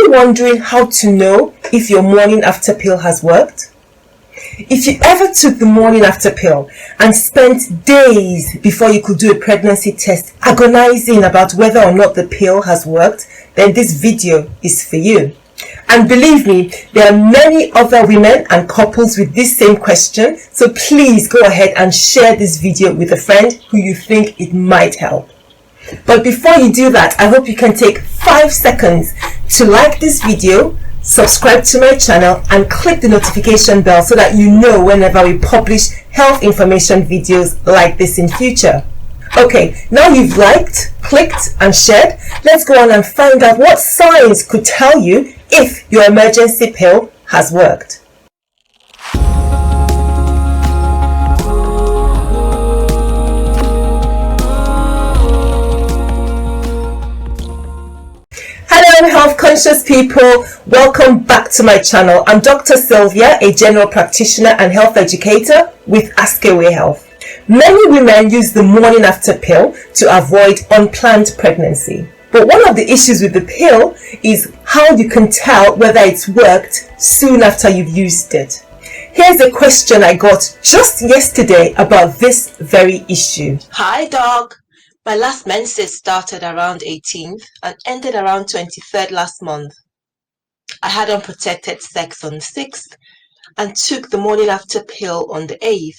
you wondering how to know if your morning after pill has worked? If you ever took the morning after pill and spent days before you could do a pregnancy test agonizing about whether or not the pill has worked, then this video is for you. And believe me, there are many other women and couples with this same question, so please go ahead and share this video with a friend who you think it might help. But before you do that, I hope you can take 5 seconds to like this video, subscribe to my channel and click the notification bell so that you know whenever we publish health information videos like this in future. Okay, now you've liked, clicked and shared, let's go on and find out what signs could tell you if your emergency pill has worked. Hello health conscious people, welcome back to my channel. I'm Dr. Sylvia, a general practitioner and health educator with Askawayhealth. Many women use the morning after pill to avoid unplanned pregnancy. But one of the issues with the pill is how you can tell whether it's worked soon after you've used it. Here's a question I got just yesterday about this very issue. Hi doc, my last menses started around 18th and ended around 23rd last month. I had unprotected sex on the 6th and took the morning after pill on the 8th.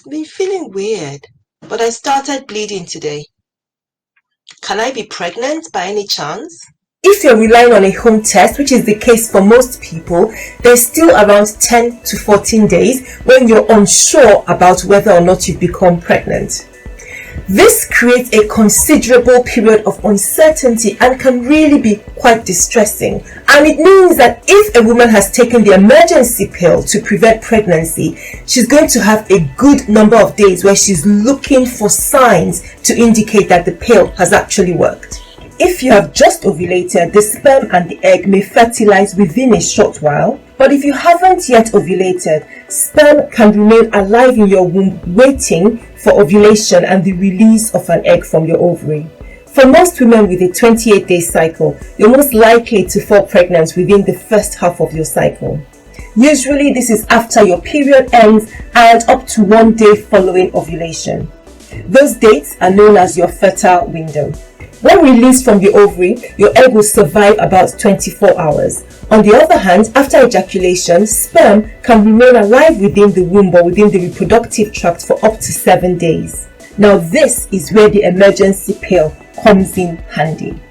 I've been feeling weird, but I started bleeding today. Can I be pregnant by any chance? If you're relying on a home test, which is the case for most people, there's still around 10 to 14 days when you're unsure about whether or not you've become pregnant. This creates a considerable period of uncertainty and can really be quite distressing. And it means that if a woman has taken the emergency pill to prevent pregnancy, she's going to have a good number of days where she's looking for signs to indicate that the pill has actually worked. If you have just ovulated, the sperm and the egg may fertilize within a short while. But if you haven't yet ovulated, sperm can remain alive in your womb waiting for ovulation and the release of an egg from your ovary. For most women with a 28-day cycle, you're most likely to fall pregnant within the first half of your cycle. Usually this is after your period ends and up to 1 day following ovulation. Those dates are known as your fertile window. When released from the ovary, your egg will survive about 24 hours. On the other hand, after ejaculation, sperm can remain alive within the womb or within the reproductive tract for up to 7 days. Now this is where the emergency pill comes in handy.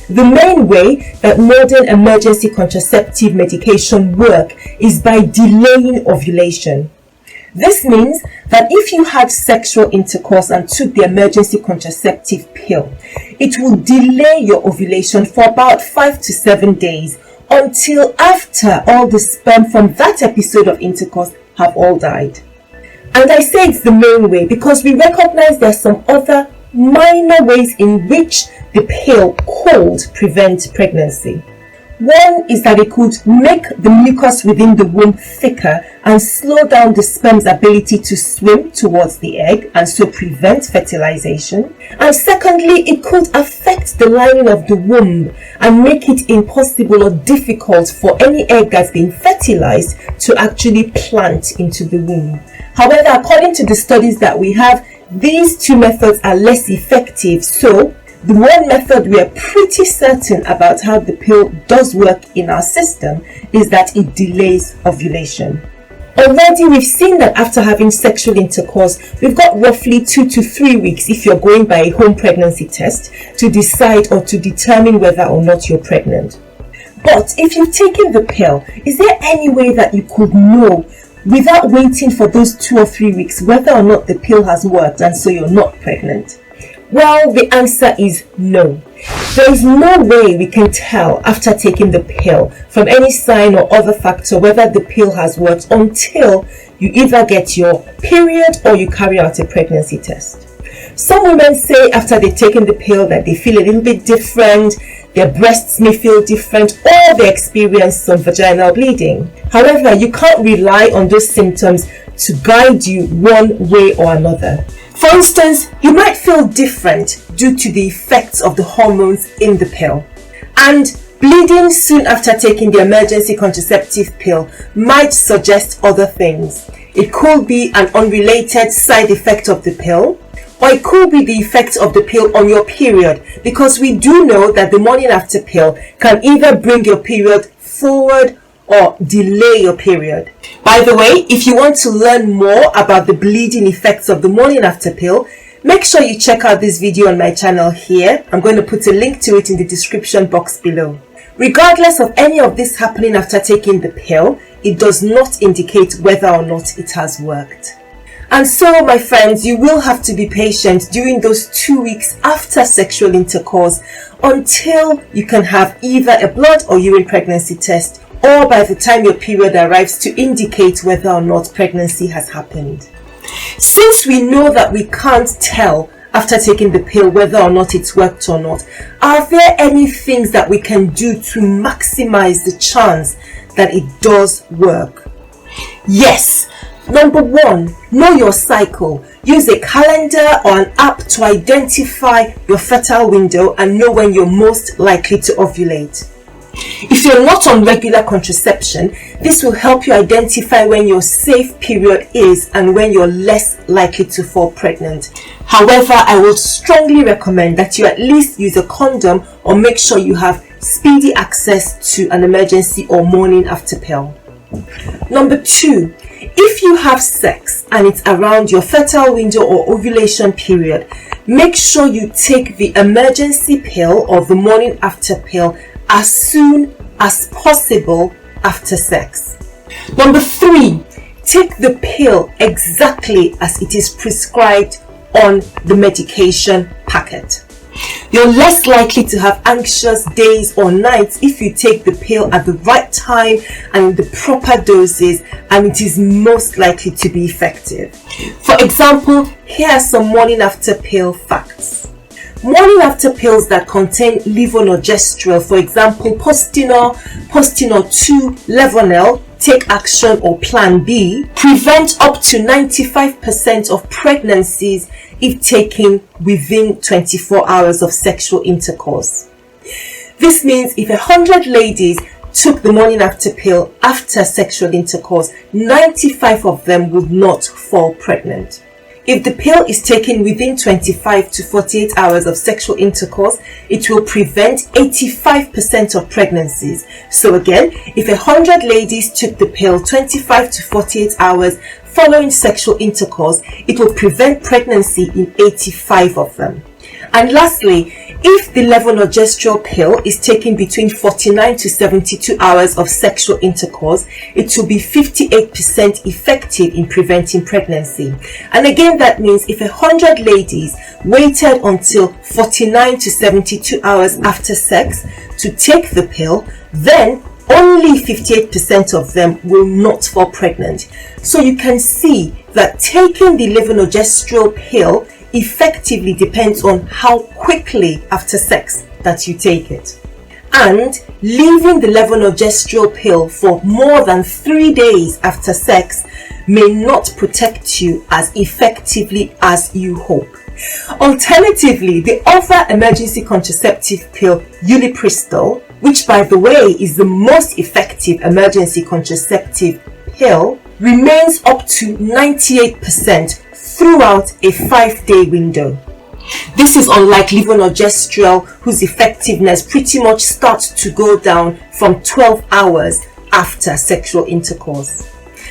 The main way that modern emergency contraceptive medication work is by delaying ovulation. This means that if you had sexual intercourse and took the emergency contraceptive pill, it will delay your ovulation for about 5 to 7 days until after all the sperm from that episode of intercourse have all died. And I say it's the main way because we recognize there are some other minor ways in which the pill could prevent pregnancy. One is that it could make the mucus within the womb thicker and slow down the sperm's ability to swim towards the egg and so prevent fertilization. And secondly, it could affect the lining of the womb and make it impossible or difficult for any egg that's been fertilized to actually plant into the womb. However, according to the studies that we have, these two methods are less effective. So the one method we are pretty certain about how the pill does work in our system is that it delays ovulation. Already we've seen that after having sexual intercourse, we've got roughly 2 to 3 weeks if you're going by a home pregnancy test to decide or to determine whether or not you're pregnant. But if you've taken the pill, is there any way that you could know without waiting for those 2 or 3 weeks whether or not the pill has worked and so you're not pregnant? Well, the answer is no. There is no way we can tell after taking the pill from any sign or other factor whether the pill has worked until you either get your period or you carry out a pregnancy test. Some women say after they've taken the pill that they feel a little bit different, their breasts may feel different, or they experience some vaginal bleeding. However, you can't rely on those symptoms to guide you one way or another. For instance, you might feel different due to the effects of the hormones in the pill. And Bleeding soon after taking the emergency contraceptive pill might suggest other things. It could be an unrelated side effect of the pill, or it could be the effect of the pill on your period, because we do know that the morning after pill can either bring your period forward or delay your period. By the way, if you want to learn more about the bleeding effects of the morning after pill, make sure you check out this video on my channel here. I'm going to put a link to it in the description box below. Regardless of any of this happening after taking the pill, it does not indicate whether or not it has worked. And so, my friends, you will have to be patient during those 2 weeks after sexual intercourse until you can have either a blood or urine pregnancy test, or by the time your period arrives to indicate whether or not pregnancy has happened. Since we know that we can't tell after taking the pill whether or not it's worked or not, are there any things that we can do to maximize the chance that it does work? Yes. Number 1, know your cycle. Use a calendar or an app to identify your fertile window and know when you're most likely to ovulate. If you're not on regular contraception, this will help you identify when your safe period is and when you're less likely to fall pregnant. However, I would strongly recommend that you at least use a condom or make sure you have speedy access to an emergency or morning after pill. Number 2, if you have sex and it's around your fertile window or ovulation period, make sure you take the emergency pill or the morning after pill as soon as possible after sex. Number 3, take the pill exactly as it is prescribed on the medication packet. You're less likely to have anxious days or nights if you take the pill at the right time and in the proper doses, and it is most likely to be effective. For example, here are some morning after pill facts. Morning after pills that contain Levonorgestrel, for example Postinor, Postinor 2, Levonelle, Take Action or Plan B, prevent up to 95% of pregnancies if taken within 24 hours of sexual intercourse. This means if 100 ladies took the morning after pill after sexual intercourse, 95 of them would not fall pregnant. If the pill is taken within 25 to 48 hours of sexual intercourse, it will prevent 85% of pregnancies. So again, if 100 ladies took the pill 25 to 48 hours following sexual intercourse, it will prevent pregnancy in 85 of them. And lastly, if the Levonorgestrel pill is taken between 49 to 72 hours of sexual intercourse, it will be 58% effective in preventing pregnancy. And again, that means if 100 ladies waited until 49 to 72 hours after sex to take the pill, then only 58% of them will not fall pregnant. So you can see that taking the Levonorgestrel pill effectively depends on how quickly after sex that you take it. And leaving the Levonorgestrel pill for more than 3 days after sex may not protect you as effectively as you hope. Alternatively, the other emergency contraceptive pill, Ulipristal, which by the way is the most effective emergency contraceptive pill, remains up to 98% throughout a 5-day window. This is unlike Levonorgestrel, whose effectiveness pretty much starts to go down from 12 hours after sexual intercourse.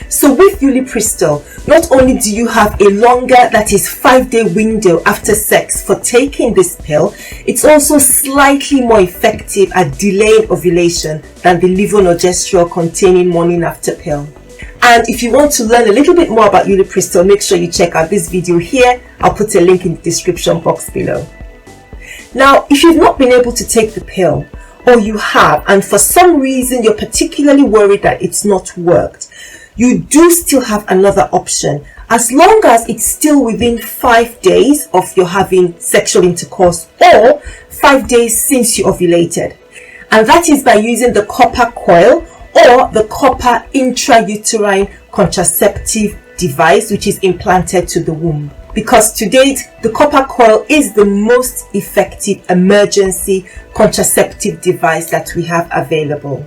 So with Ulipristal, not only do you have a longer, that is 5-day window after sex for taking this pill, it's also slightly more effective at delaying ovulation than the Levonorgestrel containing morning after pill. And if you want to learn a little bit more about Ulipristal, make sure you check out this video here. I'll put a link in the description box below. Now, if you've not been able to take the pill, or you have, and for some reason you're particularly worried that it's not worked, you do still have another option, as long as it's still within 5 days of your having sexual intercourse or 5 days since you ovulated. And that is by using the copper coil or the copper intrauterine contraceptive device, which is implanted to the womb. because to date, the copper coil is the most effective emergency contraceptive device that we have available.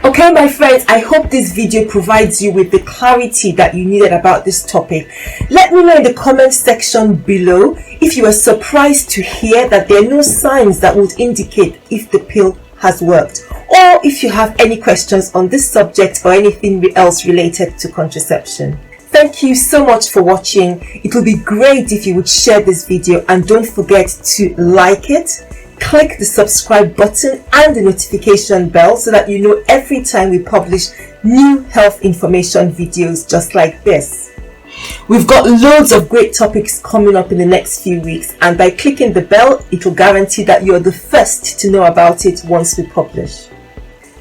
Okay, my friends, I hope this video provides you with the clarity that you needed about this topic. Let me know in the comment section below if you are surprised to hear that there are no signs that would indicate if the pill has worked, or if you have any questions on this subject or anything else related to contraception. Thank you so much for watching. It will be great if you would share this video, and don't forget to like it. Click the subscribe button and the notification bell so that you know every time we publish new health information videos just like this. We've got loads of great topics coming up in the next few weeks, and by clicking the bell, it will guarantee that you're the first to know about it once we publish.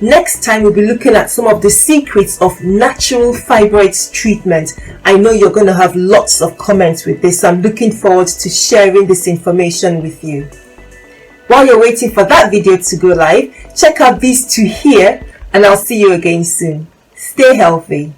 Next time, we'll be looking at some of the secrets of natural fibroids treatment. I know you're going to have lots of comments with this, so I'm looking forward to sharing this information with you. While you're waiting for that video to go live, check out these two here, and I'll see you again soon. Stay healthy.